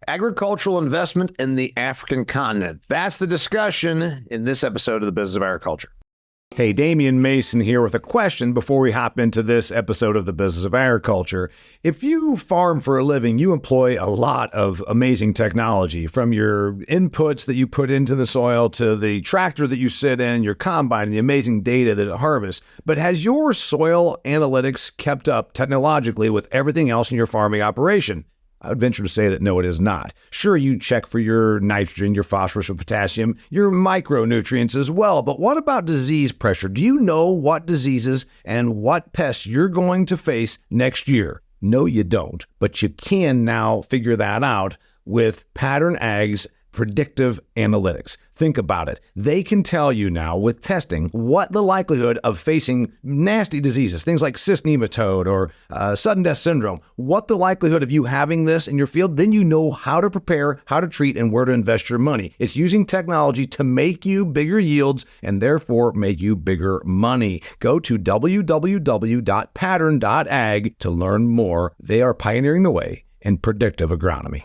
Agricultural investment in the African continent. That's the discussion in this episode of the Business of Agriculture. Hey, Damian Mason here with a question before we hop into this episode of the Business of Agriculture. If you farm for a living, you employ a lot of amazing technology, from your inputs that you put into the soil to the tractor that you sit in, your combine, and the amazing data that it harvests. But has your soil analytics kept up technologically with everything else in your farming operation? I would venture to say that no, it is not. Sure, you check for your nitrogen, your phosphorus, your potassium, your micronutrients as well. But what about disease pressure? Do you know what diseases and what pests you're going to face next year? No, you don't. But you can now figure that out with Pattern Ag's predictive analytics. Think about it. They can tell you now with testing what the likelihood of facing nasty diseases, things like cyst nematode or sudden death syndrome, what the likelihood of you having this in your field. Then you know how to prepare, how to treat, and where to invest your money. It's using technology to make you bigger yields and therefore make you bigger money. Go to www.pattern.ag to learn more. They are pioneering the way in predictive agronomy.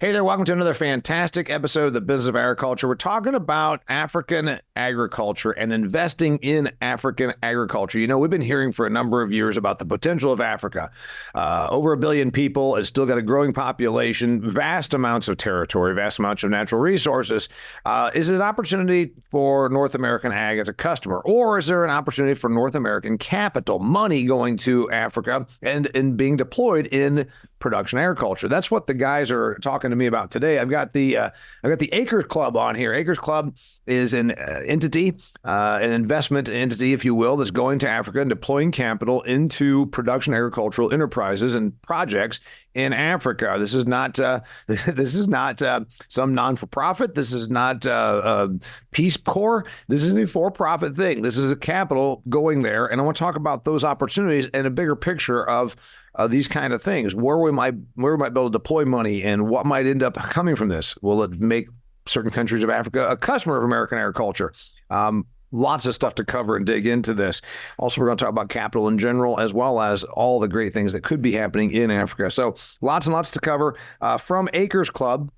Hey there, welcome to another fantastic episode of the Business of Agriculture. We're talking about African agriculture and investing in African agriculture. You know, we've been hearing for a number of years about the potential of Africa. Over 1 billion people, it's still got a growing population, vast amounts of territory, vast amounts of natural resources. Is it an opportunity for North American ag as a customer? Or is there an opportunity for North American capital, money going to Africa and being deployed in production agriculture? That's what the guys are talking to me about today. I've got the Acres Club on here. Acres Club is an entity, an investment entity, if you will, that's going to Africa and deploying capital into production agricultural enterprises and projects in Africa. This is not some non-for-profit. This is not Peace Corps. This is a for-profit thing. This is a capital going there, and I want to talk about those opportunities and a bigger picture of these kind of things, where we might be able to deploy money and what might end up coming from this. Will it make certain countries of Africa a customer of American agriculture? Lots of stuff to cover and dig into this. Also, we're going to talk about capital in general, as well as all the great things that could be happening in Africa. So lots and lots to cover. From Acres Club,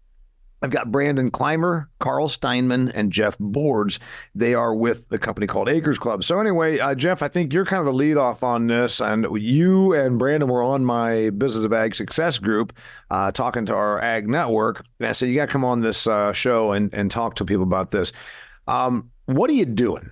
I've got Brandon Clymer, Carl Steinman, and Jeff Bordes. They are with the company called Acres Club. So anyway, Jeff, I think you're kind of the lead off on this, and you and Brandon were on my Business of Ag Success group talking to our Ag Network. And I said, you got to come on this show and talk to people about this. What are you doing?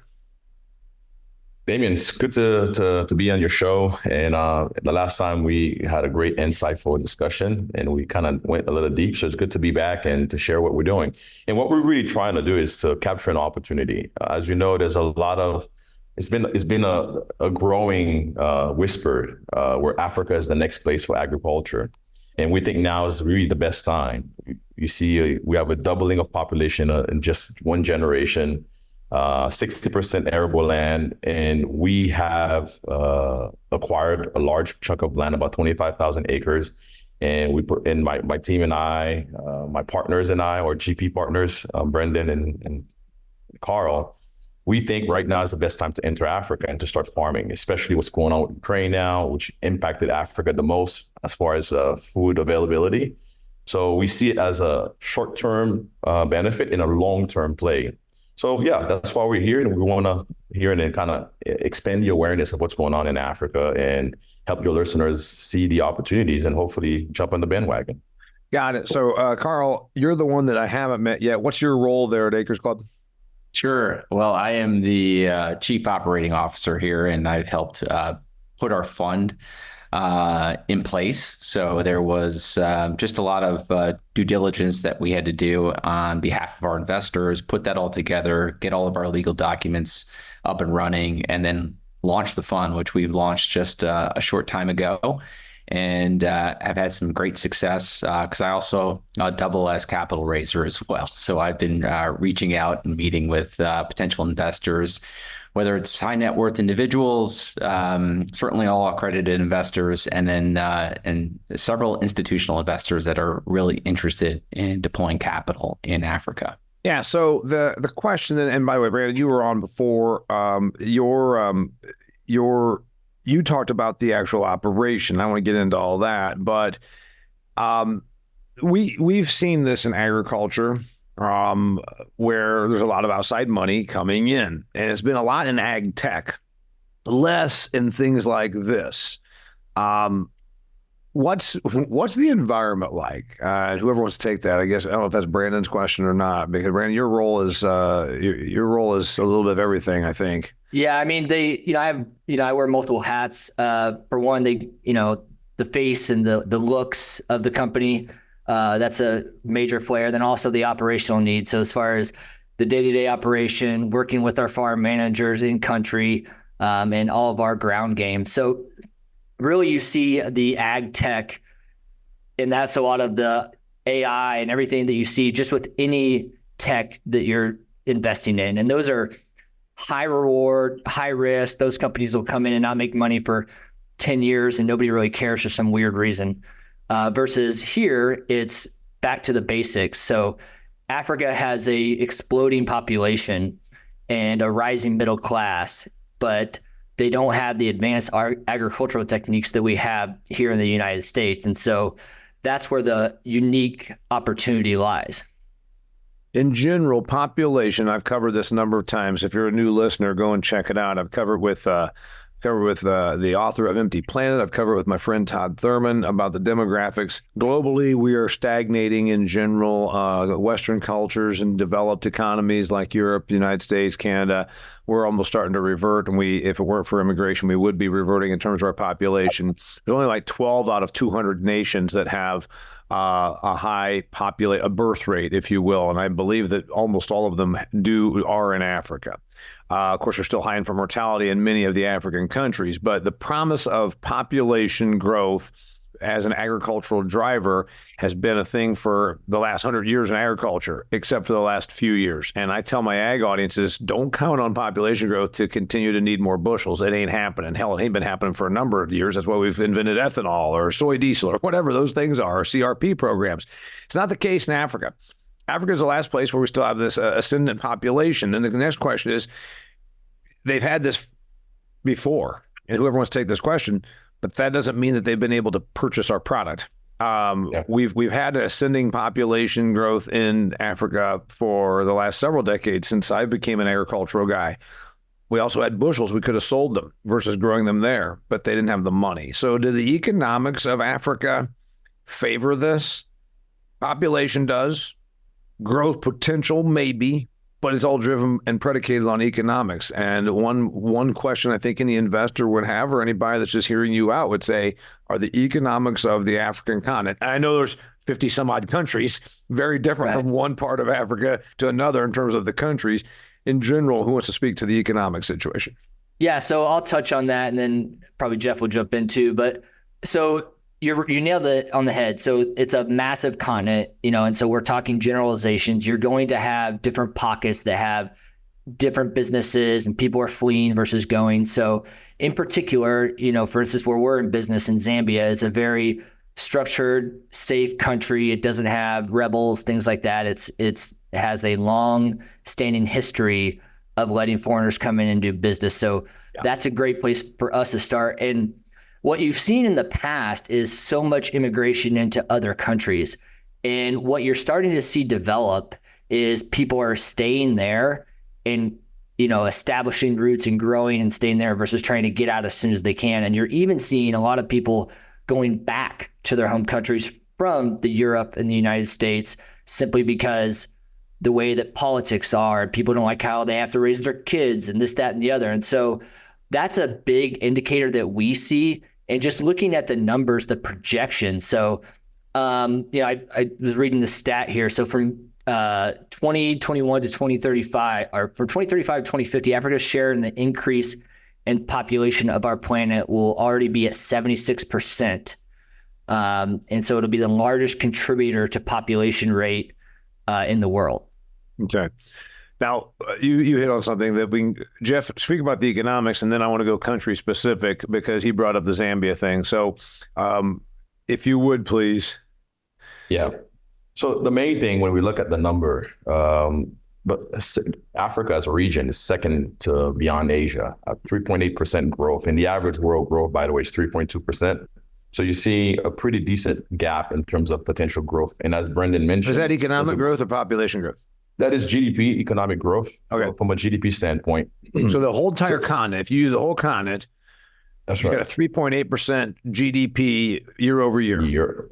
Damian, it's good to be on your show. And the last time we had a great insightful discussion and we kind of went a little deep. So it's good to be back and to share what we're doing. And what we're really trying to do is to capture an opportunity. As you know, there's a lot of, it's been a growing whisper where Africa is the next place for agriculture. And we think now is really the best time. You see, we have a doubling of population in just one generation. 60% arable land, and we have acquired a large chunk of land, about 25,000 acres. And we put in my team and I, my partners and I, or GP partners, Brendan and Carl. We think right now is the best time to enter Africa and to start farming, especially what's going on with Ukraine now, which impacted Africa the most as far as food availability. So we see it as a short-term benefit and a long-term play. So yeah, that's why we're here, and we want to hear and kind of expand the awareness of what's going on in Africa and help your listeners see the opportunities and hopefully jump on the bandwagon. Got it. So Carl, you're the one that I haven't met yet. What's your role there at Acres Club? Sure. Well, I am the chief operating officer here, and I've helped put our fund in place. So there was just a lot of due diligence that we had to do on behalf of our investors, put that all together, get all of our legal documents up and running, and then launch the fund, which we've launched just a short time ago. And have had some great success because I also double as capital raiser as well. So I've been reaching out and meeting with potential investors, whether it's high net worth individuals, certainly all accredited investors, and then and several institutional investors that are really interested in deploying capital in Africa. Yeah. So the question, and by the way, Brandon, you were on before. you talked about the actual operation. I want to get into all that, but we've seen this in agriculture, where there's a lot of outside money coming in, and it's been a lot in ag tech, less in things like this. What's the environment like? Whoever wants to take that, I guess. I don't know if that's Brandon's question or not, because Brandon, your role is a little bit of everything, I think. Yeah, I mean, I wear multiple hats. For one, the face and the looks of the company, that's a major player. Then also the operational needs. So as far as the day-to-day operation, working with our farm managers in country, and all of our ground game. So really you see the ag tech, and that's a lot of the AI and everything that you see just with any tech that you're investing in. And those are high reward, high risk. Those companies will come in and not make money for 10 years and nobody really cares for some weird reason. Versus here, it's back to the basics. So Africa has a exploding population and a rising middle class, but they don't have the advanced agricultural techniques that we have here in the United States. And so that's where the unique opportunity lies. In general, population, I've covered this a number of times. If you're a new listener, go and check it out. I've covered with the author of Empty Planet. I've covered with my friend Todd Thurman about the demographics. Globally, we are stagnating in general. Western cultures and developed economies like Europe, the United States, Canada, we're almost starting to revert. And if it weren't for immigration, we would be reverting in terms of our population. There's only like 12 out of 200 nations that have a high a birth rate, if you will. And I believe that almost all of them are in Africa. Of course, there's still high infant mortality in many of the African countries, but the promise of population growth as an agricultural driver has been a thing for the last 100 years in agriculture, except for the last few years. And I tell my ag audiences, don't count on population growth to continue to need more bushels. It ain't happening. Hell, it ain't been happening for a number of years. That's why we've invented ethanol or soy diesel or whatever those things are, or CRP programs. It's not the case in Africa. Africa is the last place where we still have this ascendant population. And the next question is, they've had this before, and whoever wants to take this question, but that doesn't mean that they've been able to purchase our product. We've had ascending population growth in Africa for the last several decades since I became an agricultural guy. We also had bushels. We could have sold them versus growing them there, but they didn't have the money. So do the economics of Africa favor this? Population does. Growth potential, maybe, but it's all driven and predicated on economics. And one question I think any investor would have, or anybody that's just hearing you out would say, are the economics of the African continent? And I know there's 50 some odd countries, very different from one part of Africa to another in terms of the countries. In general, who wants to speak to the economic situation? Yeah, so I'll touch on that, and then probably Jeff will jump in too. But so you nailed it on the head. So it's a massive continent, and so we're talking generalizations. You're going to have different pockets that have different businesses and people are fleeing versus going. So in particular, for instance, where we're in business in Zambia is a very structured, safe country. It doesn't have rebels, things like that. It has a long standing history of letting foreigners come in and do business. So that's a great place for us to start. And what you've seen in the past is so much immigration into other countries. And what you're starting to see develop is people are staying there and, establishing roots and growing and staying there versus trying to get out as soon as they can. And you're even seeing a lot of people going back to their home countries from the Europe and the United States simply because the way that politics are, people don't like how they have to raise their kids and this, that, and the other. And so that's a big indicator that we see. And just looking at the numbers, the projections. So, I was reading the stat here. So from 2021 to 2035, or from 2035 to 2050, Africa's share in the increase in population of our planet will already be at 76%. And so it'll be the largest contributor to population rate in the world. Okay. Now, you hit on something that Jeff, speak about the economics, and then I want to go country specific because he brought up the Zambia thing. So if you would, please. Yeah. So the main thing when we look at the number, the but Africa as a region is second to beyond Asia, 3.8% growth. And the average world growth, by the way, is 3.2%. So you see a pretty decent gap in terms of potential growth. And as Brendan mentioned— Is that economic growth or population growth? That is GDP, economic growth. Okay. From a GDP standpoint. So the whole entire continent, if you use the whole continent, that's you right. got a 3.8% GDP year over year.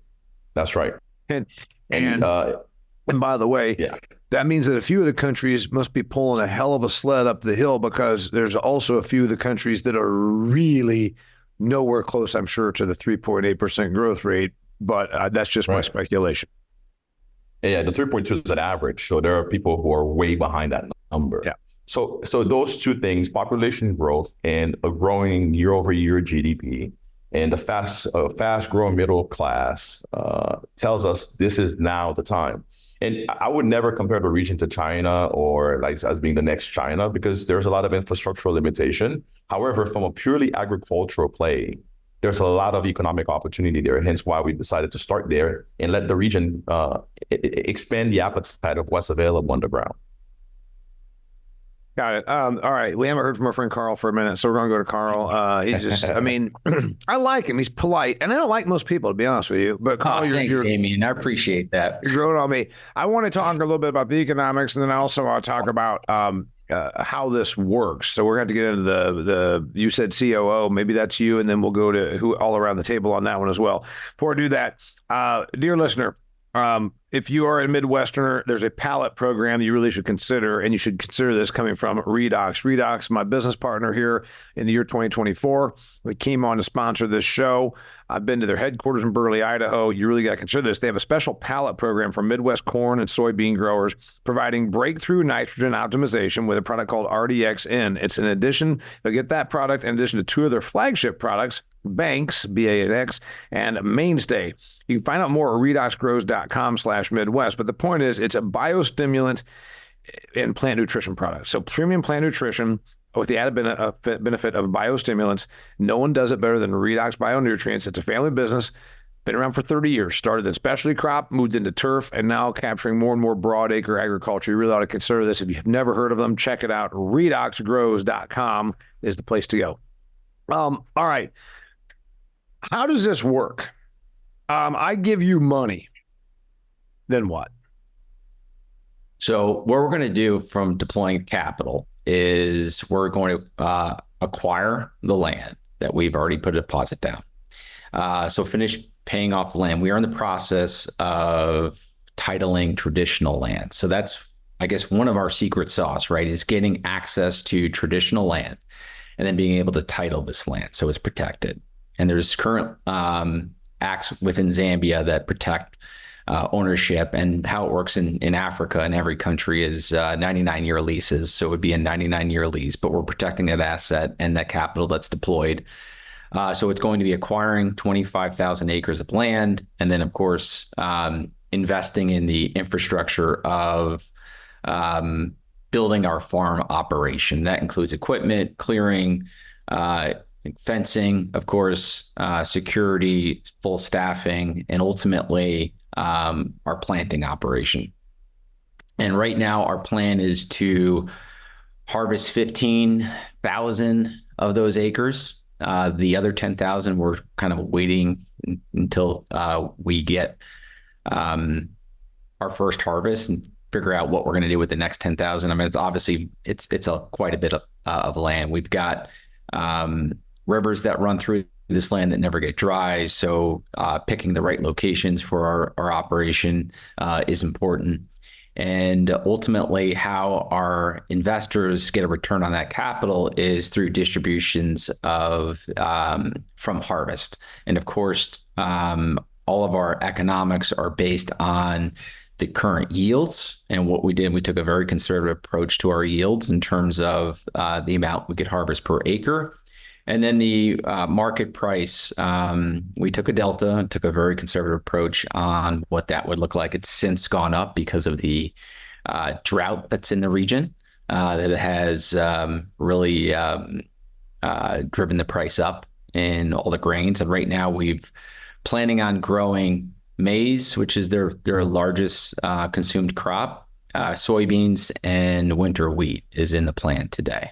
That's right. And by the way, that means that a few of the countries must be pulling a hell of a sled up the hill, because there's also a few of the countries that are really nowhere close, I'm sure, to the 3.8% growth rate. But that's just my speculation. Yeah, the 3.2 is an average. So there are people who are way behind that number. Yeah. So those two things, population growth and a growing year over year GDP and a fast growing middle class tells us this is now the time. And I would never compare the region to China or like as being the next China, because there's a lot of infrastructural limitation. However, from a purely agricultural play, there's a lot of economic opportunity there, hence why we decided to start there and let the region expand the appetite of what's available on the ground. Got it. All right. We haven't heard from our friend Carl for a minute, so we're going to go to Carl. He's just, I mean, I like him. He's polite. And I don't like most people, to be honest with you. But Carl, thanks, Damian. I appreciate that. You're growing on me. I want to talk a little bit about the economics, and then I also want to talk about how this works. So we're going to get into the you said COO, maybe that's you, and then we'll go to who all around the table on that one as well. Before I do that, dear listener, if you are a Midwesterner, there's a pallet program that you really should consider, and you should consider this coming from Redox. Redox, my business partner here in the year 2024. They came on to sponsor this show. I've been to their headquarters in Burley, Idaho. You really got to consider this. They have a special pallet program for Midwest corn and soybean growers, providing breakthrough nitrogen optimization with a product called RDXN. It's in addition, they'll get that product in addition to two of their flagship products, Banks, B-A-N-X, and Mainstay. You can find out more at redoxgrows.com/Midwest. But the point is, it's a biostimulant and plant nutrition product. So premium plant nutrition with the added benefit of biostimulants. No one does it better than Redox Bionutrients. It's a family business, been around for 30 years, started in specialty crop, moved into turf, and now capturing more and more broad acre agriculture. You really ought to consider this. If you've never heard of them, check it out. Redoxgrows.com is the place to go. All right. How does this work? I give you money. Then what? So what we're going to do from deploying capital is we're going to acquire the land that we've already put a deposit down. So finish paying off the land. We are in the process of titling traditional land. So that's, I guess, one of our secret sauce, right, is getting access to traditional land and then being able to title this land so it's protected. And there's current acts within Zambia that protect ownership, and how it works in Africa and every country is 99-year leases. So it would be a 99-year lease, but we're protecting that asset and that capital that's deployed. So it's going to be acquiring 25,000 acres of land, and then, of course, investing in the infrastructure of building our farm operation. That includes equipment, clearing, fencing, of course, security, full staffing, and ultimately our planting operation. And right now our plan is to harvest 15,000 of those acres. The other 10,000, we're kind of waiting until we get our first harvest and figure out what we're going to do with the next 10,000. I mean, it's obviously it's quite a bit of land. We've got rivers that run through this land that never get dry. So picking the right locations for our operation is important. And ultimately, how our investors get a return on that capital is through distributions of from harvest. And of course, all of our economics are based on the current yields. And what we did, we took a very conservative approach to our yields in terms of the amount we could harvest per acre. And then the market price, we took a delta, took a very conservative approach on what that would look like. It's since gone up because of the drought that's in the region that has really driven the price up in all the grains. And right now we've planning on growing maize, which is their largest consumed crop, soybeans and winter wheat is in the plan today.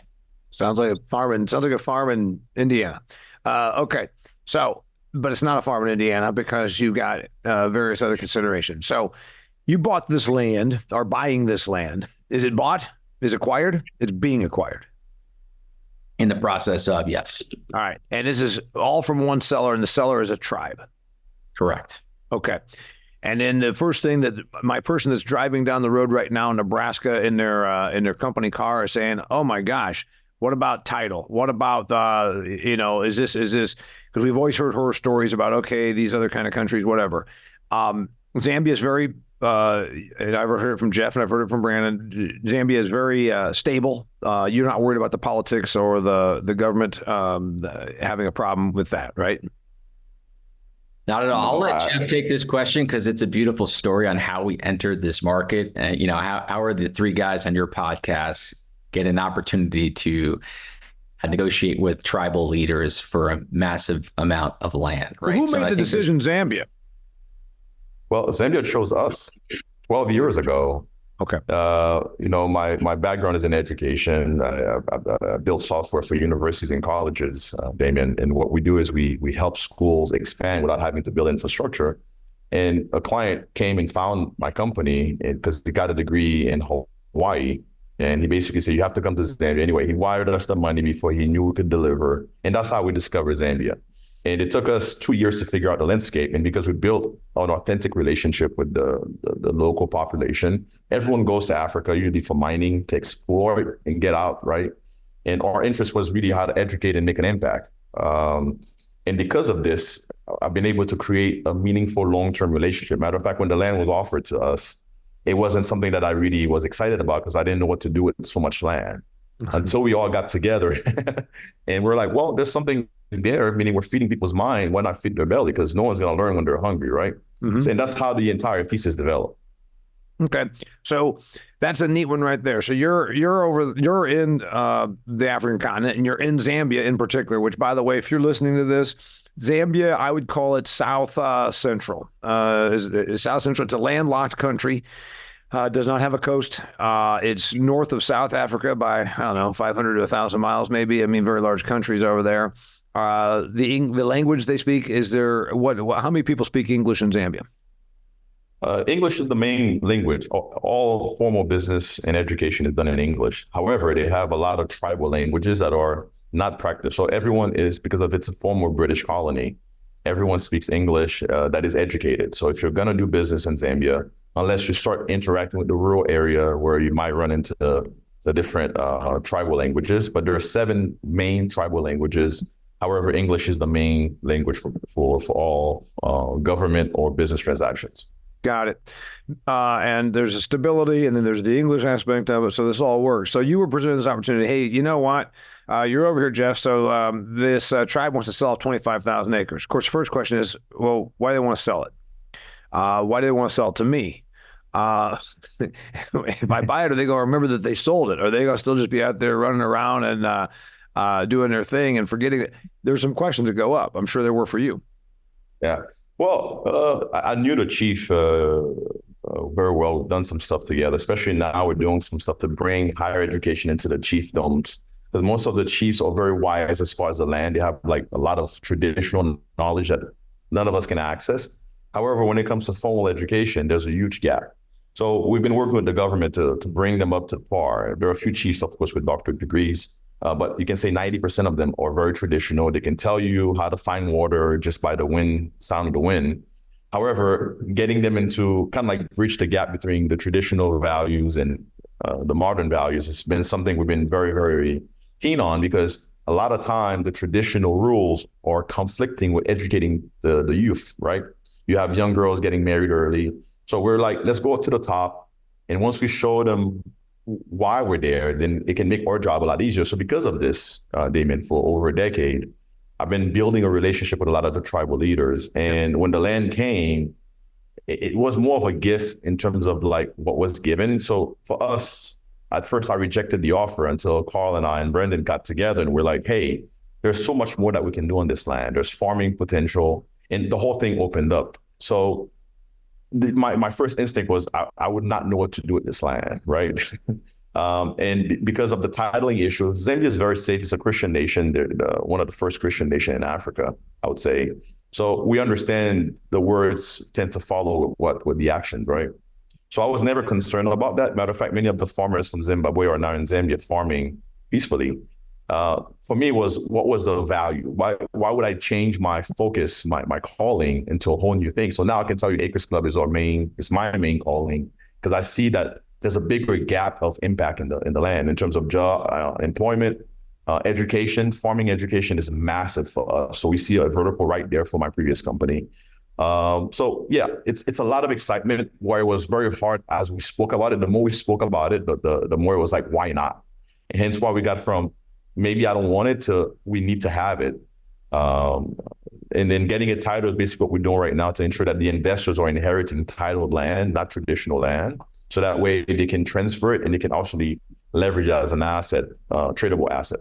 Sounds like a farm in Indiana. Okay. So, but it's not a farm in Indiana because you've got various other considerations. So you bought this land, or buying this land. Is it bought? Is it acquired? It's being acquired. In the process of, yes. All right. And this is all from one seller, and the seller is a tribe. Correct. Okay. And then the first thing that my person that's driving down the road right now in Nebraska in their company car is saying, "Oh my gosh, what about title? What about is this because we've always heard horror stories about these other kind of countries, whatever." Zambia is very and I've heard it from Jeff and I've heard it from Brandon. Zambia is very stable. You're not worried about the politics or the government having a problem with that, right? Not at all. I'll let Jeff take this question because it's a beautiful story on how we entered this market. And, how are the three guys on your podcast get an opportunity to negotiate with tribal leaders for a massive amount of land, right? Well, who made the decision, Zambia? Well, Zambia chose us 12 years ago. Okay. My background is in education. I built software for universities and colleges, Damian. And what we do is we help schools expand without having to build infrastructure. And a client came and found my company because he got a degree in Hawaii. And he basically said, you have to come to Zambia. Anyway, he wired us the money before he knew we could deliver. And that's how we discovered Zambia. And it took us 2 years to figure out the landscape. And because we built an authentic relationship with the local population, everyone goes to Africa usually for mining, to explore and get out, right? And our interest was really how to educate and make an impact. And because of this, I've been able to create a meaningful long-term relationship. Matter of fact, when the land was offered to us, it wasn't something that I really was excited about because I didn't know what to do with so much land until we all got together. And we're like, well, there's something there, meaning we're feeding people's mind. Why not feed their belly? Because no one's going to learn when they're hungry, right? Mm-hmm. So, and that's how the entire thesis developed. Okay, so that's a neat one right there. So you're in the African continent, and you're in Zambia in particular. Which, by the way, if you're listening to this, Zambia, I would call it South Central. Is South Central. It's a landlocked country. Does not have a coast. It's north of South Africa by 500 to 1,000 miles, maybe. I mean, very large countries over there. The language they speak is there. How many people speak English in Zambia? English is the main language. All formal business and education is done in English. However, they have a lot of tribal languages that are not practiced. So everyone is, because of it's a former British colony, everyone speaks English that is educated. So if you're going to do business in Zambia, unless you start interacting with the rural area where you might run into the different tribal languages, but there are 7 main tribal languages. However, English is the main language for all government or business transactions. Got it. And there's a stability, and then there's the English aspect of it. So this all works. So you were presented this opportunity. Hey, you know what? You're over here, Jeff. So this tribe wants to sell off 25,000 acres. Of course, the first question is, well, why do they want to sell it? Why do they want to sell it to me? If I buy it, are they going to remember that they sold it? Are they going to still just be out there running around and doing their thing and forgetting it? There's some questions that go up. I'm sure there were for you. Yeah. Well, I knew the chief very well. We've done some stuff together, especially now we're doing some stuff to bring higher education into the chiefdoms. Because most of the chiefs are very wise as far as the land. They have like a lot of traditional knowledge that none of us can access. However, when it comes to formal education, there's a huge gap. So we've been working with the government to bring them up to par. There are a few chiefs, of course, with doctorate degrees, but you can say 90% of them are very traditional. They can tell you how to find water just by the wind, sound of the wind. However, getting them into kind of like bridge the gap between the traditional values and the modern values has been something we've been very, very keen on, because a lot of time the traditional rules are conflicting with educating the youth, right? You have young girls getting married early. So we're like, let's go up to the top. And once we show them why we're there, then it can make our job a lot easier. So because of this, Damian, for over a decade, I've been building a relationship with a lot of the tribal leaders. And when the land came, it was more of a gift in terms of like what was given. So for us, at first I rejected the offer until Carl and I and Brendan got together and we're like, hey, there's so much more that we can do on this land. There's farming potential, and the whole thing opened up. So my first instinct was I would not know what to do with this land, right? And because of the titling issue, Zambia is very safe. It's a Christian nation. They're one of the first Christian nation in Africa, I would say. So we understand the words tend to follow with the action, right? So I was never concerned about that. Matter of fact, many of the farmers from Zimbabwe are now in Zambia farming peacefully. For me, what was the value? Why would I change my focus, my calling into a whole new thing? So now I can tell you, Acres Club is my main calling, because I see that there's a bigger gap of impact in the land in terms of job, employment, education. Farming education is massive for us. So we see a vertical right there for my previous company. So yeah, it's a lot of excitement, where it was very hard as we spoke about it. The more we spoke about it, the more it was like, why not? And hence why we got from maybe I don't want it to we need to have it. And then getting it titled is basically what we're doing right now to ensure that the investors are inheriting titled land, not traditional land. So that way they can transfer it and they can also leverage it as an asset, tradable asset.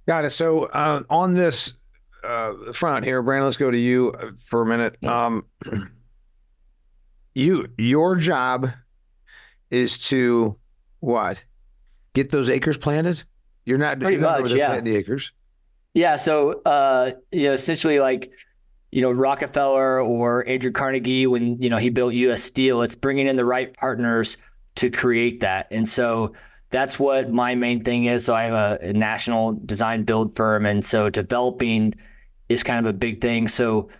Got it. So on this front here, Brandon, let's go to you for a minute. Your job is to what? Get those acres planted? You're not pretty much, yeah. Planting the acres. Yeah. So essentially, like, Rockefeller or Andrew Carnegie, when he built U.S. Steel, it's bringing in the right partners to create that. And so that's what my main thing is. So I have a national design build firm, and so developing is kind of a big thing. So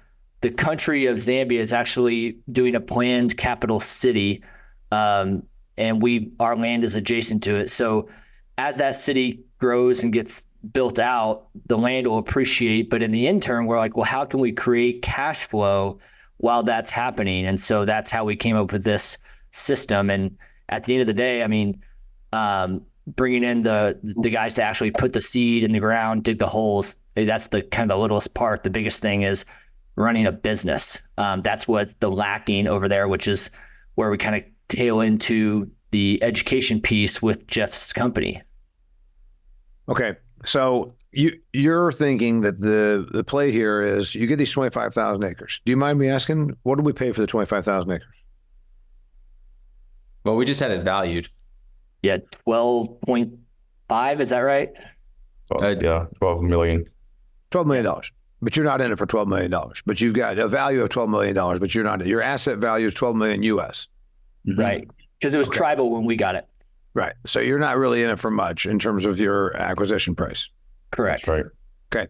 the country of Zambia is actually doing a planned capital city, and our land is adjacent to it. So as that city grows and gets built out, the land will appreciate. But in the interim, we're like, well, how can we create cash flow while that's happening? And so that's how we came up with this system. And at the end of the day, I mean, bringing in the guys to actually put the seed in the ground, dig the holes, that's the kind of the littlest part. The biggest thing is running a business. That's what's the lacking over there, which is where we kind of tail into the education piece with Jeff's company. Okay. So you're thinking that the play here is you get these 25,000 acres. Do you mind me asking, what do we pay for the 25,000 acres? Well, we just had it valued. Yeah, 12.5, is that right? Yeah, $12 million. $12 million. But you're not in it for $12 million. But you've got a value of $12 million, but you're not. Your asset value is $12 million US. Right. Because it was tribal when we got it. Right. So you're not really in it for much in terms of your acquisition price. Correct. That's right. Okay.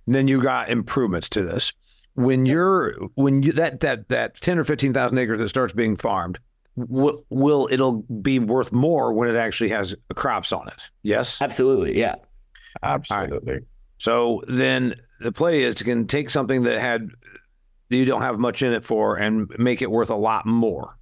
And then you got improvements to this. When you that 10 or 15,000 acres that starts being farmed, it'll be worth more when it actually has crops on it. Yes? Absolutely. Yeah. Absolutely. Right. So then the play is to take something that you don't have much in it for and make it worth a lot more.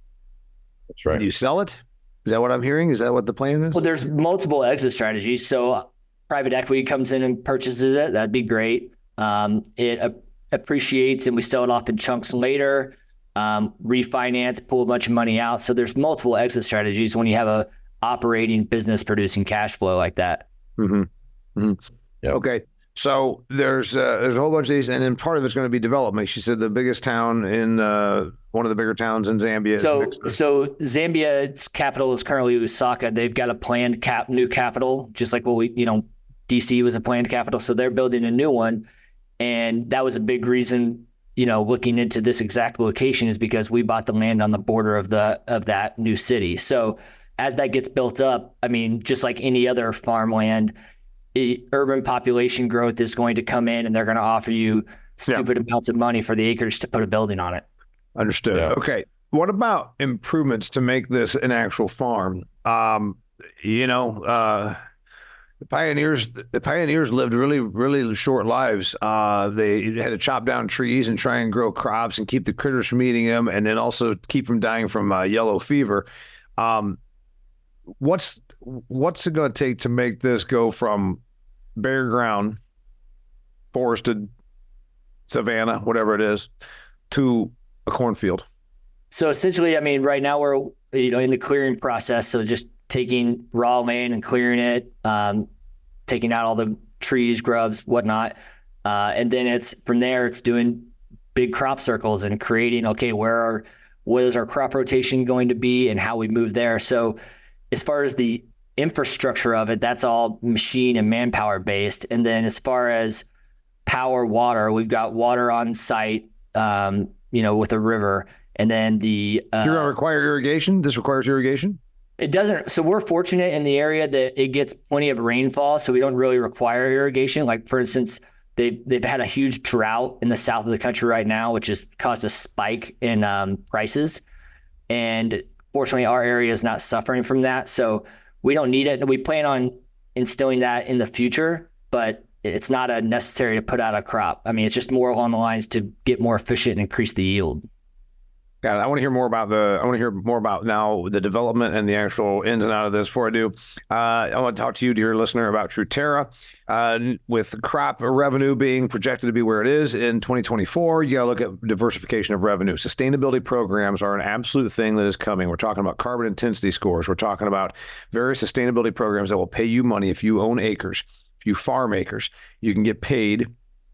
That's right. Do you sell it? Is that what I'm hearing? Is that what the plan is? Well, there's multiple exit strategies. So private equity comes in and purchases it. That'd be great. It appreciates and we sell it off in chunks later, refinance, pull a bunch of money out. So there's multiple exit strategies when you have a operating business producing cash flow like that. Mm-hmm. Mm-hmm. Yep. Okay. So there's a whole bunch of these, and then part of it's going to be development. She said the biggest town in one of the bigger towns in Zambia. So Zambia's capital is currently Lusaka. They've got a planned new capital, just like what DC was a planned capital. So they're building a new one, and that was a big reason, looking into this exact location is because we bought the land on the border of that new city. So as that gets built up, I mean, just like any other farmland, urban population growth is going to come in and they're going to offer you stupid amounts of money for the acres to put a building on it. Understood. Yeah. Okay. What about improvements to make this an actual farm? The pioneers lived really, really short lives. They had to chop down trees and try and grow crops and keep the critters from eating them, and then also keep from dying from yellow fever. What's it going to take to make this go from bare ground, forested, savanna, whatever it is, to a cornfield? So essentially, I mean, right now we're in the clearing process. So just taking raw land and clearing it, taking out all the trees, grubs, whatnot, and then it's from there. It's doing big crop circles and creating. Okay, where what is our crop rotation going to be, and how we move there. So as far as the infrastructure of it, that's all machine and manpower based. And then as far as power, water, we've got water on site, with a river. And then You're going to require irrigation? This requires irrigation? It doesn't. So we're fortunate in the area that it gets plenty of rainfall, so we don't really require irrigation. Like, for instance, they've had a huge drought in the south of the country right now, which has caused a spike in prices. And fortunately, our area is not suffering from that, so we don't need it. We plan on instilling that in the future, but it's not a necessary to put out a crop. I mean, it's just more along the lines to get more efficient and increase the yield. Yeah, I want to hear more about now the development and the actual ins and outs of this. Before I do, I want to talk to you, dear listener, about Truterra. With crop revenue being projected to be where it is in 2024, you got to look at diversification of revenue. Sustainability programs are an absolute thing that is coming. We're talking about carbon intensity scores. We're talking about various sustainability programs that will pay you money if you own acres, if you farm acres. You can get paid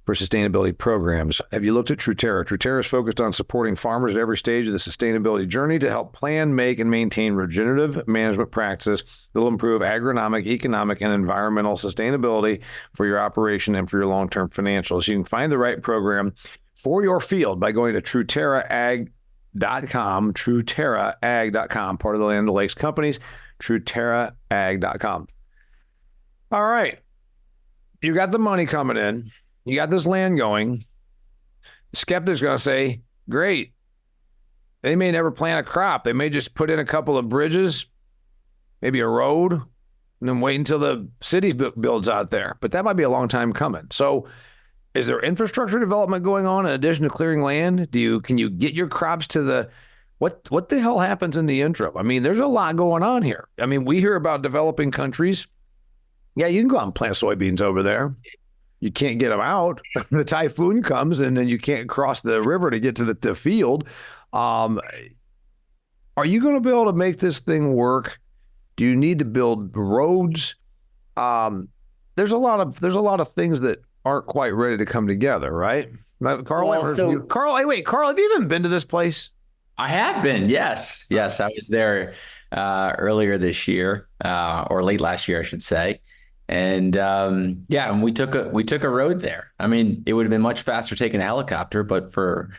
for sustainability programs. Have you looked at Truterra? Truterra is focused on supporting farmers at every stage of the sustainability journey to help plan, make, and maintain regenerative management practices that will improve agronomic, economic, and environmental sustainability for your operation and for your long-term financials. You can find the right program for your field by going to TruterraAg.com, TruterraAg.com, part of the Land O'Lakes companies, TruterraAg.com. All right. You got the money coming in. You got this land going. The skeptic's going to say, great. They may never plant a crop. They may just put in a couple of bridges, maybe a road, and then wait until the city builds out there. But that might be a long time coming. So is there infrastructure development going on in addition to clearing land? Can you get your crops to the what the hell happens in the interim? I mean, there's a lot going on here. I mean, we hear about developing countries. Yeah, you can go out and plant soybeans over there. You can't get them out. The typhoon comes, and then you can't cross the river to get to the field. Are you going to be able to make this thing work? Do you need to build roads? There's a lot of things that aren't quite ready to come together, right? Carl, Carl, hey, wait, Carl, have you even been to this place? I have been. Yes. I was there earlier this year, or late last year, I should say. And and we took a road there. I mean, it would have been much faster taking a helicopter, but for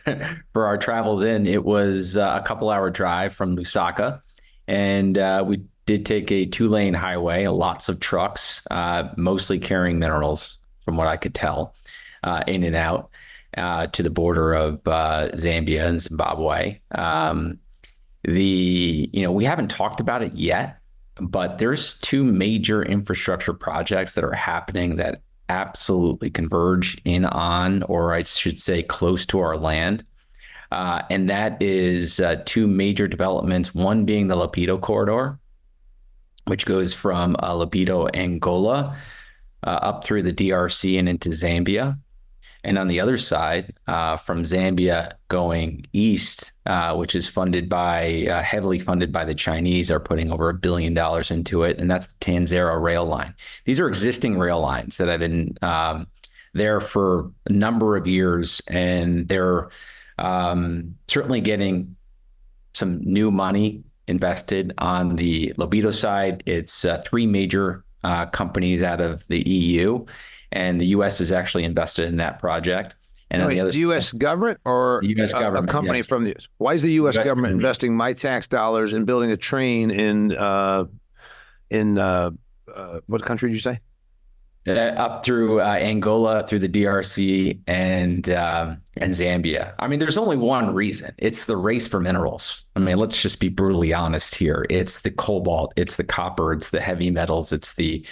our travels in, it was a couple-hour drive from Lusaka, and we did take a 2-lane highway, lots of trucks, mostly carrying minerals, from what I could tell, in and out to the border of Zambia and Zimbabwe. We haven't talked about it yet, but there's 2 major infrastructure projects that are happening that absolutely converge in on, or I should say close to our land. And that is 2 major developments, one being the Lobito corridor, which goes from Lobito, Angola, up through the DRC and into Zambia. And on the other side, from Zambia going east, which is heavily funded by the Chinese, are putting over $1 billion into it. And that's the Tanzera rail line. These are existing rail lines that have been there for a number of years. And they're certainly getting some new money invested. On the Lobito side, it's 3 major companies out of the EU. And the U.S. is actually invested in that project. And on the other side, the U.S. government or the U.S. government, a company from the U.S.? Why is the U.S. government investing my tax dollars in building a train in what country did you say? Up through Angola, through the DRC, and Zambia. I mean, there's only one reason. It's the race for minerals. I mean, let's just be brutally honest here. It's the cobalt, it's the copper, it's the heavy metals, it's the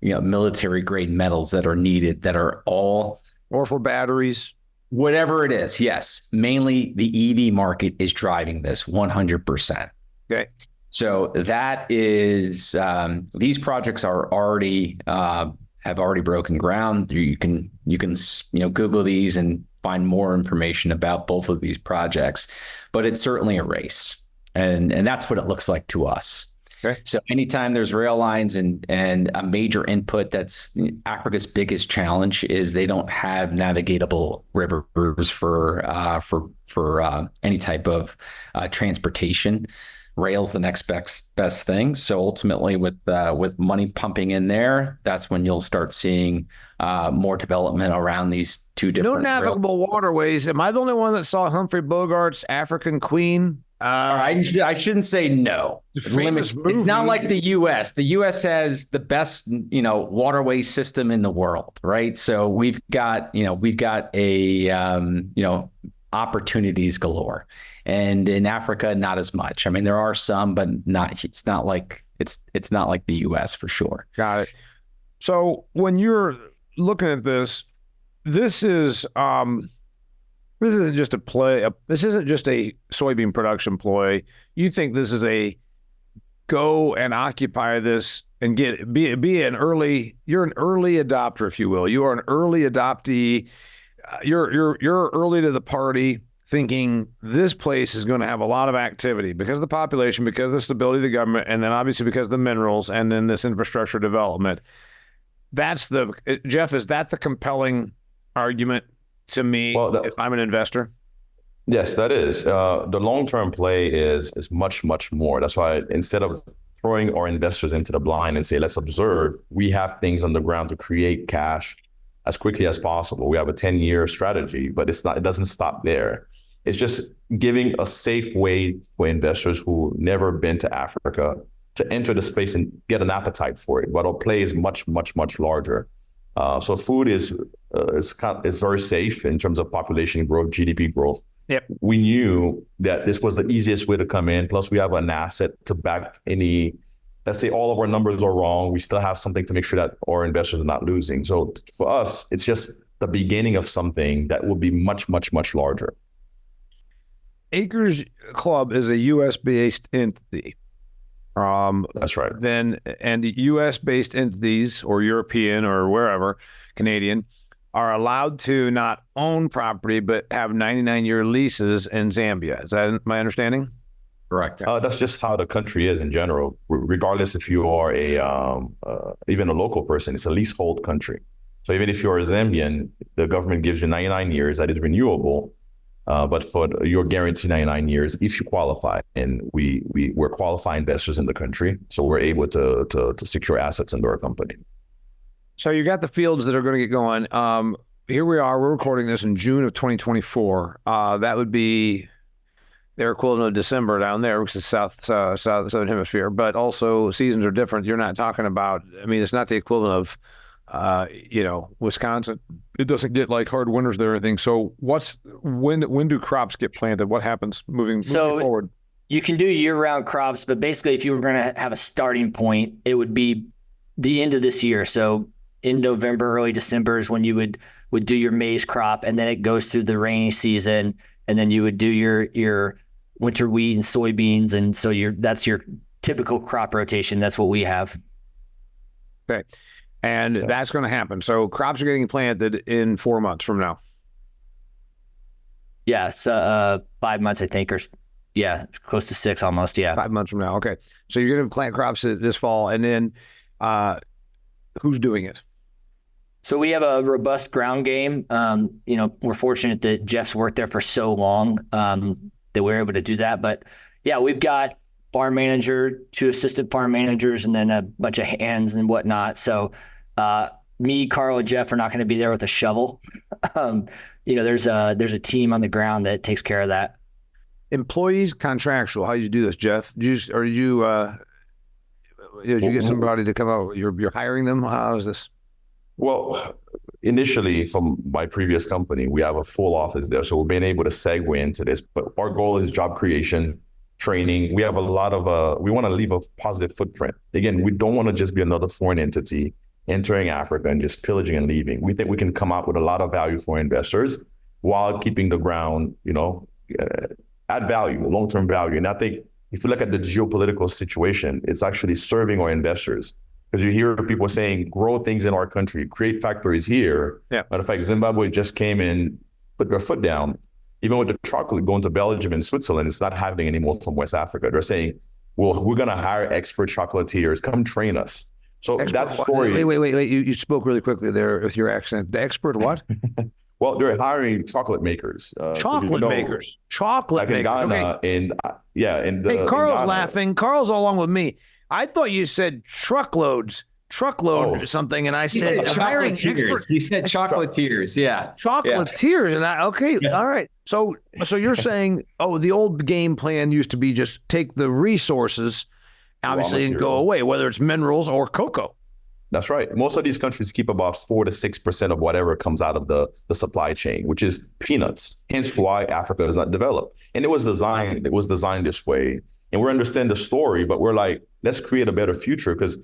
military grade metals that are needed, that are all, or for batteries, whatever it is. Yes. Mainly the EV market is driving this 100%. Okay. So that is, these projects are already, have already broken ground. You can Google these and find more information about both of these projects, but it's certainly a race. And that's what it looks like to us. Okay. So anytime there's rail lines and a major input, that's Africa's biggest challenge is they don't have navigatable rivers for any type of transportation. Rail's the next best thing. So ultimately, with money pumping in there, that's when you'll start seeing more development around these two different. No navigable waterways. Am I the only one that saw Humphrey Bogart's African Queen? I shouldn't say no. Famous movie. It's not like the U.S. The U.S. has the best, waterway system in the world, right? So we've got opportunities galore, and in Africa, not as much. I mean, there are some, but not. It's not like the U.S. for sure. Got it. So when you're looking at this isn't just a play. This isn't just a soybean production ploy. You think this is a go and occupy this and be an early. You're an early adopter, if you will. You are an early adoptee. You're early to the party, thinking this place is going to have a lot of activity because of the population, because of the stability of the government, and then obviously because of the minerals, and then this infrastructure development. Jeff, is that the compelling argument to me if I'm an investor? Yes, that is. The long-term play is much, much more. That's why instead of throwing our investors into the blind and say, let's observe, we have things on the ground to create cash as quickly as possible. We have a 10-year strategy, but it doesn't stop there. It's just giving a safe way for investors who never been to Africa to enter the space and get an appetite for it. But our play is much, much, much larger. So food is very safe in terms of population growth, GDP growth. Yep. We knew that this was the easiest way to come in. Plus, we have an asset to back any. Let's say all of our numbers are wrong. We still have something to make sure that our investors are not losing. So for us, it's just the beginning of something that will be much, much, much larger. Acres Club is a U.S.-based entity. That's right. And U.S.-based entities or European or wherever, Canadian, are allowed to not own property but have 99-year leases in Zambia. Is that my understanding? Correct. That's just how the country is in general. Regardless if you are even a local person, it's a leasehold country. So even if you're a Zambian, the government gives you 99 years that is renewable. But for your guaranteed 99 years, if you qualify, and we're qualified investors in the country, so we're able to secure assets into our company. So you got the fields that are going to get going. Here we are. We're recording this in June of 2024. That would be their equivalent of December down there, which is southern hemisphere. But also seasons are different. You're not talking about. I mean, it's not the equivalent of Wisconsin. It doesn't get like hard winters there or anything. So when do crops get planted? What happens moving forward? You can do year-round crops, but basically if you were going to have a starting point, it would be the end of this year. So in November, early December is when you would do your maize crop, and then it goes through the rainy season, and then you would do your winter wheat and soybeans. And so that's your typical crop rotation. That's what we have. Okay. And that's going to happen. So crops are getting planted in 4 months from now. Yeah, it's 5 months, I think, or close to 6 almost. Yeah, 5 months from now. Okay, so you're going to plant crops this fall, and then who's doing it? So we have a robust ground game. We're fortunate that Jeff's worked there for so long that we're able to do that. But yeah, we've got farm manager, 2 assistant farm managers, and then a bunch of hands and whatnot. So me, Carl, and Jeff are not going to be there with a shovel. There's a team on the ground that takes care of that. Employees, contractual. How do you do this, Jeff? Did you get somebody to come out? You're hiring them? How is this? Well, initially from my previous company, we have a full office there. So we've been able to segue into this, but our goal is job creation, training. We have a lot of, we want to leave a positive footprint. Again, we don't want to just be another foreign entity entering Africa and just pillaging and leaving. We think we can come out with a lot of value for investors while keeping the ground, add value, long-term value. And I think if you look at the geopolitical situation, it's actually serving our investors. Because you hear people saying, grow things in our country, create factories here. Yeah. Matter of fact, Zimbabwe just came in, put their foot down. Even with the chocolate going to Belgium and Switzerland, it's not happening anymore from West Africa. They're saying, well, we're going to hire expert chocolatiers. Come train us. So that story. Wait. You spoke really quickly there with your accent. The expert what? Well, they're hiring chocolate makers. Chocolate makers. Chocolate like in makers. Ghana, Okay. and Carl's laughing. Carl's all along with me. I thought you said truckload or something, and I said hiring experts. He said chocolatiers, yeah. Chocolatiers, and all right. So you're saying, the old game plan used to be just take the resources, obviously, and go away, whether it's minerals or cocoa. That's right. Most of these countries keep about 4 to 6% of whatever comes out of the supply chain, which is peanuts. Hence why Africa is not developed. And it was designed this way. And we understand the story, but we're like, let's create a better future because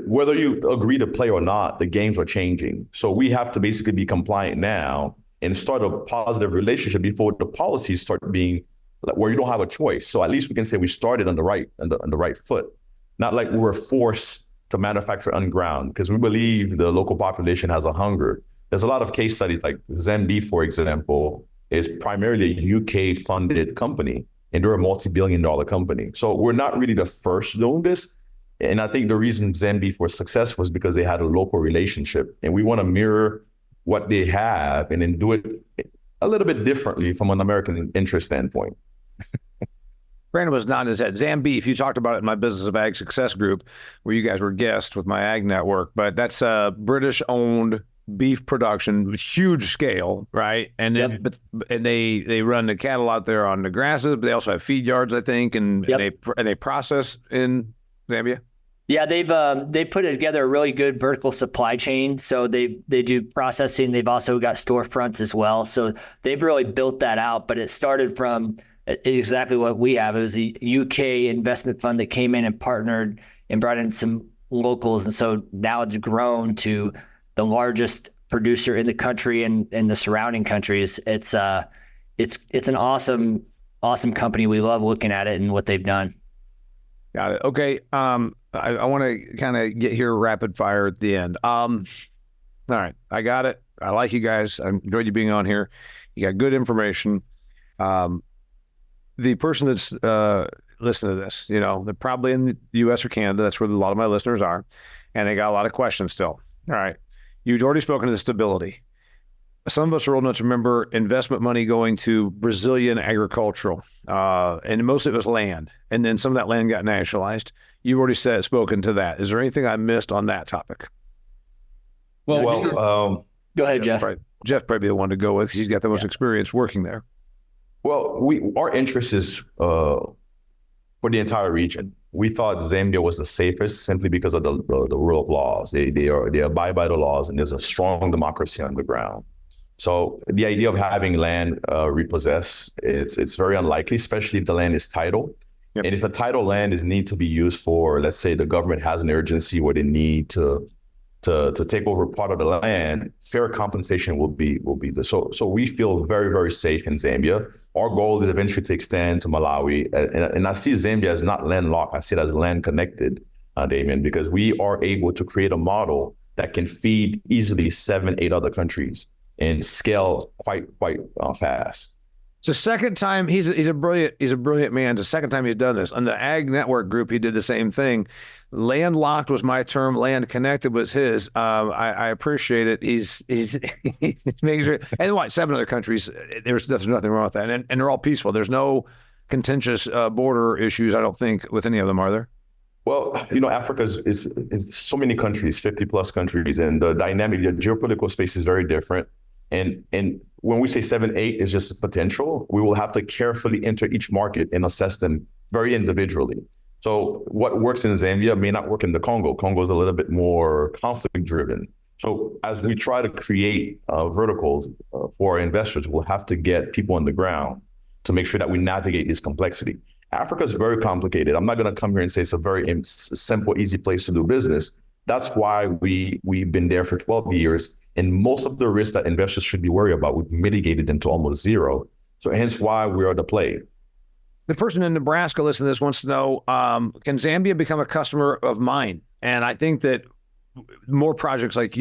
whether you agree to play or not, the games are changing. So we have to basically be compliant now and start a positive relationship before the policies start being where you don't have a choice. So at least we can say we started on the right foot, not like we were forced to manufacture underground because we believe the local population has a hunger. There's a lot of case studies like Zambia, for example, is primarily a UK funded company and they're a multi-billion-dollar company. So we're not really the first doing this. And I think the reason Zambia was successful was because they had a local relationship and we want to mirror what they have and then do it a little bit differently from an American interest standpoint. Brandon was nodding his head. Zambia, if you talked about it in my Business of Ag Success group, where you guys were guests with my ag network, but that's a British-owned beef production, huge scale, right? And then, and they run the cattle out there on the grasses, but they also have feed yards, I think, and they process in Zambia. Yeah, they put together a really good vertical supply chain. So they do processing. They've also got storefronts as well. So they've really built that out. But it started from exactly what we have. It was a UK investment fund that came in and partnered and brought in some locals. And so now it's grown to the largest producer in the country and the surrounding countries. It's an awesome company. We love looking at it and what they've done. Got it. Okay. I want to kind of get here rapid fire at the end. All right. I got it. I like you guys. I enjoyed you being on here. You got good information. The person that's listening to this, they're probably in the U.S. or Canada. That's where a lot of my listeners are. And they got a lot of questions still. All right. You've already spoken to the stability. Some of us are old enough to remember investment money going to Brazilian agricultural, and most of it was land. And then some of that land got nationalized. You've already spoken to that. Is there anything I missed on that topic? Go ahead, Jeff. Jeff probably the one to go with because he's got the most experience working there. Well, our interest is for the entire region. We thought Zambia was the safest simply because of the rule of laws. They abide by the laws, and there's a strong democracy on the ground. So the idea of having land repossessed, it's very unlikely, especially if the land is titled. Yep. And if a title land is need to be used for, let's say the government has an urgency where they need to take over part of the land, fair compensation will be so we feel very, very safe in Zambia. Our goal is eventually to extend to Malawi. And I see Zambia as not landlocked. I see it as land connected, Damian, because we are able to create a model that can feed easily 7, 8 other countries and scale quite fast. It's the second time he's a brilliant man. It's the second time he's done this. On the Ag Network group, he did the same thing. Landlocked was my term. Land connected was his. I appreciate it. He's making sure. And what? 7 other countries. There's nothing wrong with that, and they're all peaceful. There's no contentious border issues. I don't think with any of them, are there? Well, Africa is so many countries, 50 plus countries, and the dynamic, the geopolitical space is very different. And when we say 7, 8 is just potential, we will have to carefully enter each market and assess them very individually. So what works in Zambia may not work in the Congo. Congo is a little bit more conflict driven. So as we try to create verticals for our investors, we'll have to get people on the ground to make sure that we navigate this complexity. Africa is very complicated. I'm not going to come here and say it's a very simple, easy place to do business. That's why we've been there for 12 years. And most of the risks that investors should be worried about, we've mitigated them to almost zero. So hence why we are the play. The person in Nebraska listening to this wants to know, can Zambia become a customer of mine? And I think that more projects like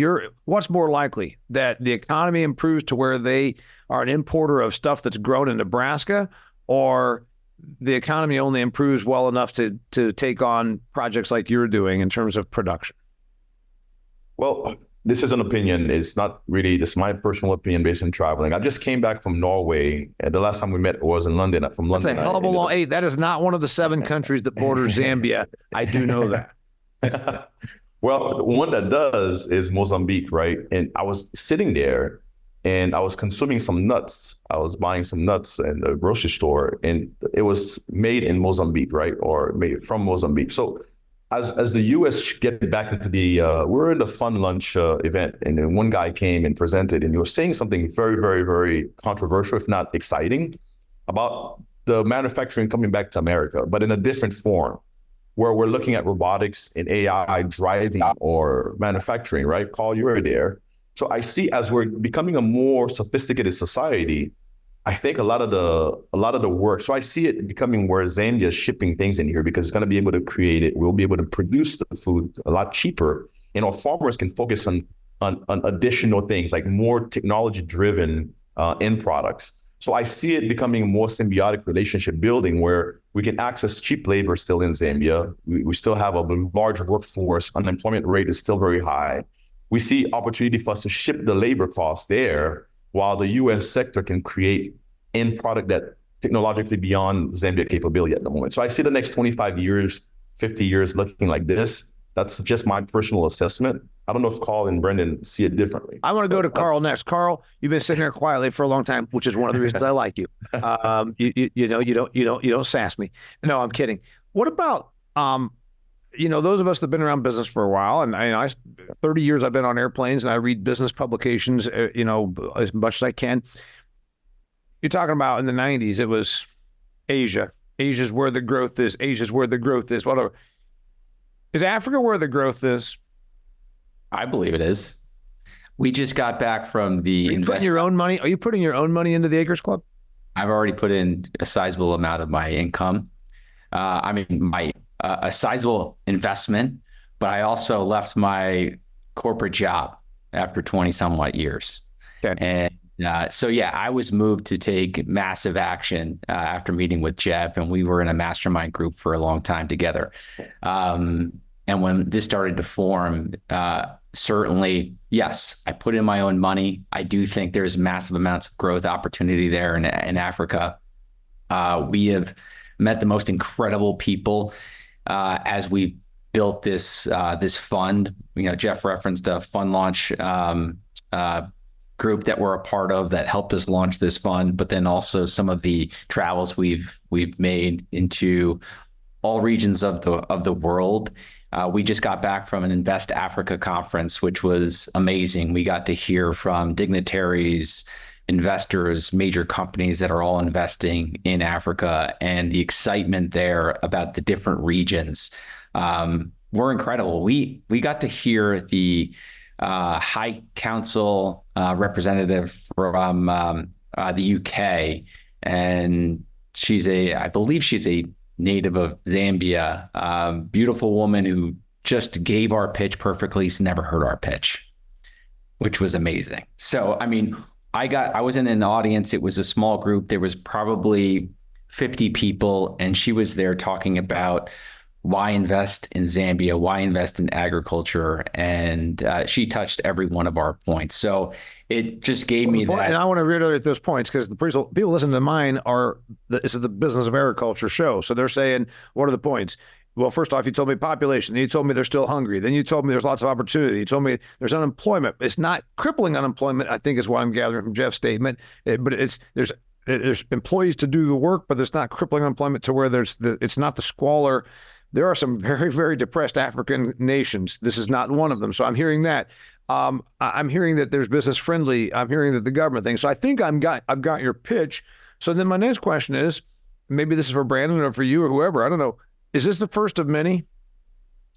what's more likely, that the economy improves to where they are an importer of stuff that's grown in Nebraska, or the economy only improves well enough to take on projects like you're doing in terms of production? Well, this is an opinion. It's not really, this is my personal opinion based on traveling. I just came back from Norway, and the last time we met was in London. From London. That's a hell of a long, hey, that is not one of the 7 countries that border Zambia. I do know that. Well, the one that does is Mozambique, right? And I was sitting there and I was consuming some nuts. I was buying some nuts in the grocery store, and it was made in Mozambique, right? Or made from Mozambique. So as the U.S. get back into the, we're in the fun lunch event, and then one guy came and presented, and he was saying something very, very, very controversial, if not exciting, about the manufacturing coming back to America, but in a different form, where we're looking at robotics and AI driving or manufacturing, right? Carl, you were there. So I see, as we're becoming a more sophisticated society, I think a lot of the work. So I see it becoming where Zambia is shipping things in here because it's going to be able to create it. We'll be able to produce the food a lot cheaper, and our farmers can focus on additional things like more technology-driven end products. So I see it becoming a more symbiotic relationship building where we can access cheap labor still in Zambia. We still have a large workforce. Unemployment rate is still very high. We see opportunity for us to ship the labor costs there, while the U.S. sector can create end product that technologically beyond Zambia capability at the moment. So I see the next 25 years, 50 years looking like this. That's just my personal assessment. I don't know if Carl and Brendan see it differently. I want to go to Carl next. Carl, you've been sitting here quietly for a long time, which is one of the reasons I like you. You don't sass me. No, I'm kidding. What about those of us that've been around business for a while, and I 30 years I've been on airplanes, and I read business publications, as much as I can. You're talking about in the 90s, it was Asia. Asia's where the growth is. Asia's where the growth is. Whatever. Is Africa where the growth is? I believe it is. We just got back from the investment. Your own money? Are you putting your own money into the Acres Club? I've already put in a sizable amount of my income. A sizable investment, but I also left my corporate job after 20 somewhat years. Okay. And so, I was moved to take massive action after meeting with Jeff, and we were in a mastermind group for a long time together. And when this started to form, certainly, yes, I put in my own money. I do think there's massive amounts of growth opportunity there in Africa. We have met the most incredible people as we built this fund. Jeff referenced a fund launch group that we're a part of that helped us launch this fund, but then also some of the travels we've made into all regions of the world. We just got back from an Invest Africa conference, which was amazing. We got to hear from dignitaries, investors, major companies that are all investing in Africa, and the excitement there about the different regions were incredible. We got to hear the High Council representative from the UK, and I believe she's a native of Zambia, beautiful woman who just gave our pitch perfectly. She's never heard our pitch, which was amazing. So, I was in an audience. It was a small group. There was probably 50 people, and she was there talking about why invest in Zambia, why invest in agriculture, and she touched every one of our points. So it just gave me that. And I want to reiterate those points because the people listening to mine this is the Business of Agriculture show. So they're saying, what are the points? Well, first off, you told me population. Then you told me they're still hungry. Then you told me there's lots of opportunity. You told me there's unemployment. It's not crippling unemployment, I think is what I'm gathering from Jeff's statement. But there's employees to do the work, but there's not crippling unemployment to where it's not the squalor. There are some very, very depressed African nations. This is not one of them. So I'm hearing that. I'm hearing that there's business friendly. I'm hearing that the government thing. So I think I've got your pitch. So then my next question is, maybe this is for Brandon or for you or whoever. I don't know. Is this the first of many?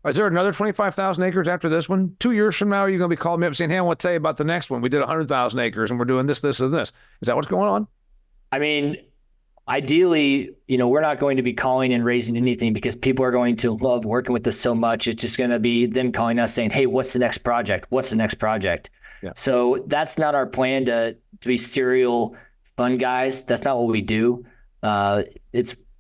Is there another 25,000 acres after this one? 2 years from now, are you going to be calling me up saying, hey, I want to tell you about the next one. We did 100,000 acres and we're doing this, this, and this. Is that what's going on? Ideally, we're not going to be calling and raising anything because people are going to love working with us so much. It's just going to be them calling us saying, hey, what's the next project? What's the next project? Yeah. So that's not our plan to be serial fun guys. That's not what we do.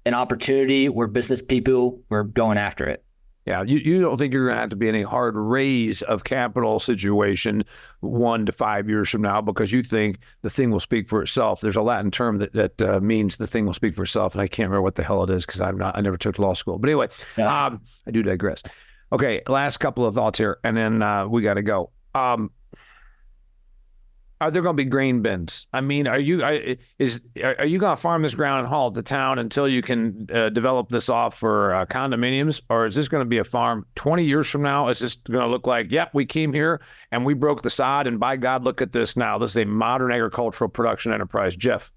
an opportunity. We're business people. We're going after it. Yeah, you don't think you're going to have to be in a hard raise of capital situation 1 to 5 years from now because you think the thing will speak for itself. There's a Latin term that means the thing will speak for itself, and I can't remember what the hell it is because I never took law school. But anyway, I do digress. Okay, last couple of thoughts here, and then we got to go. Are there going to be grain bins? I mean, are you going to farm this ground and haul it to town until you can develop this off for condominiums? Or is this going to be a farm 20 years from now? Is this going to look like, yep, we came here and we broke the sod and by God, look at this now. This is a modern agricultural production enterprise. Jeff?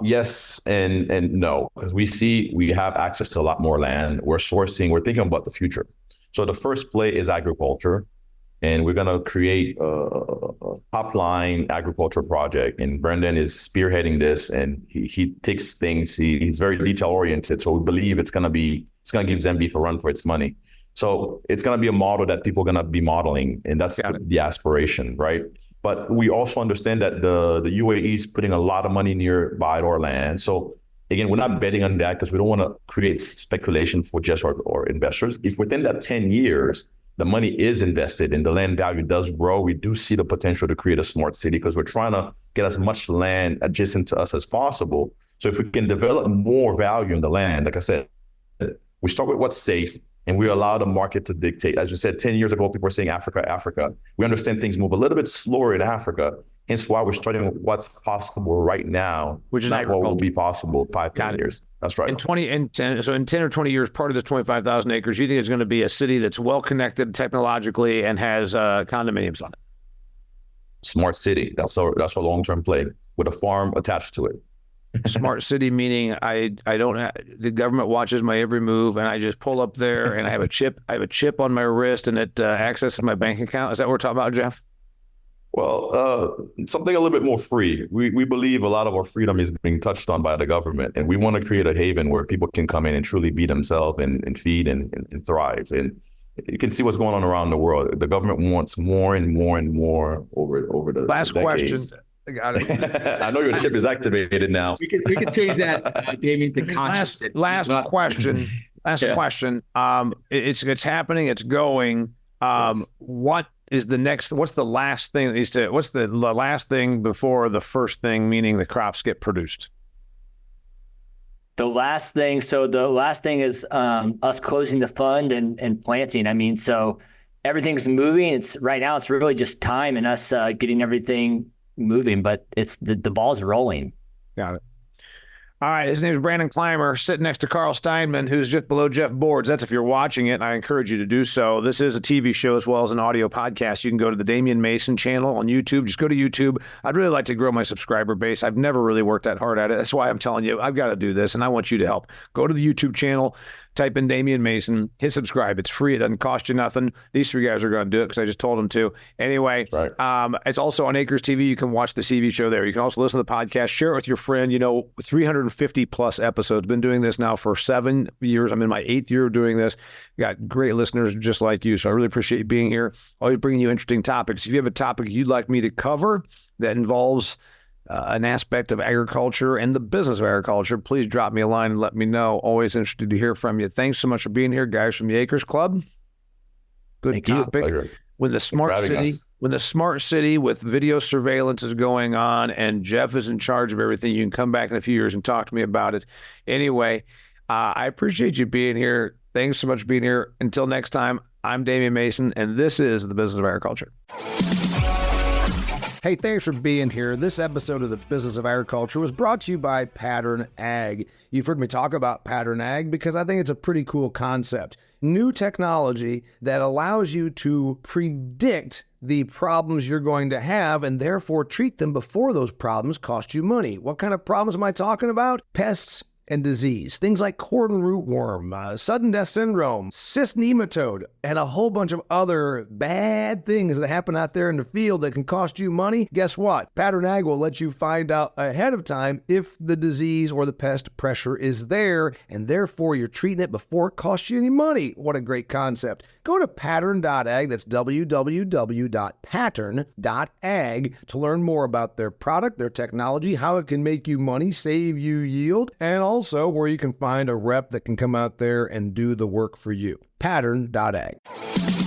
Yes and no, because we have access to a lot more land. We're thinking about the future. So the first play is agriculture. And we're going to create a top-line agriculture project. And Brendan is spearheading this, and he takes things. He's very detail-oriented. So we believe it's going to give Zambia a run for its money. So it's going to be a model that people are going to be modeling, and that's the aspiration, right? But we also understand that the UAE is putting a lot of money nearby our land. So again, we're not betting on that because we don't want to create speculation for just our investors. If within that 10 years, the money is invested and the land value does grow, we do see the potential to create a smart city because we're trying to get as much land adjacent to us as possible. So if we can develop more value in the land, like I said, we start with what's safe and we allow the market to dictate. As you said, 10 years ago, people were saying Africa, Africa. We understand things move a little bit slower in Africa. Hence why we're starting with what's possible right now, which is not what will be possible 5-10 years. That's right. In 10 or 20 years, part of this 25,000 acres, you think it's going to be a city that's well connected technologically and has condominiums on it? Smart city. That's our long-term play with a farm attached to it. Smart city meaning the government watches my every move and I just pull up there and I have a chip on my wrist and it accesses my bank account. Is that what we're talking about, Jeff? Well, something a little bit more free. We believe a lot of our freedom is being touched on by the government, and we want to create a haven where people can come in and truly be themselves and feed and thrive. And you can see what's going on around the world. The government wants more and more and more over the last question. I got it. I know your chip is activated now. We can change that, Damian, to conscious. Last question. It's happening. It's going. What is the next? What's the last thing? What's the last thing before the first thing? Meaning the crops get produced. The last thing is us closing the fund and planting. I mean, so everything's moving. Right now it's really just time and us getting everything moving, but it's the ball's rolling. Got it. All right, his name is Brandon Clymer, sitting next to Carl Steinman, who's just below Jeff Bordes. That's if you're watching it, and I encourage you to do so. This is a TV show as well as an audio podcast. You can go to the Damian Mason channel on YouTube. Just go to YouTube. I'd really like to grow my subscriber base. I've never really worked that hard at it. That's why I'm telling you, I've got to do this, and I want you to help. Go to the YouTube channel, type in Damian Mason, hit subscribe. It's free. It doesn't cost you nothing. These three guys are going to do it because I just told them to. Anyway, right. It's also on Acres TV. You can watch the TV show there. You can also listen to the podcast, share it with your friend. 350 plus episodes. Been doing this now for 7 years. I'm in my 8th year of doing this. Got great listeners just like you. So I really appreciate you being here. Always bringing you interesting topics. If you have a topic you'd like me to cover that involves an aspect of agriculture and the business of agriculture, please drop me a line and let me know. Always interested to hear from you. Thanks so much for being here, guys from the Acres Club. Good topic. When the smart city with video surveillance is going on and Jeff is in charge of everything, you can come back in a few years and talk to me about it. Anyway, I appreciate you being here. Thanks so much for being here. Until next time, I'm Damian Mason, and this is The Business of Agriculture. Hey, thanks for being here. This episode of The Business of Agriculture was brought to you by Pattern Ag. You've heard me talk about Pattern Ag because I think it's a pretty cool concept. New technology that allows you to predict the problems you're going to have and therefore treat them before those problems cost you money. What kind of problems am I talking about? Pests and disease. Things like cordon rootworm, sudden death syndrome, cyst nematode, and a whole bunch of other bad things that happen out there in the field that can cost you money. Guess what? Pattern Ag will let you find out ahead of time if the disease or the pest pressure is there, and therefore you're treating it before it costs you any money. What a great concept. Go to pattern.ag, that's www.pattern.ag, to learn more about their product, their technology, how it can make you money, save you yield, and also also where you can find a rep that can come out there and do the work for you. Pattern.ag.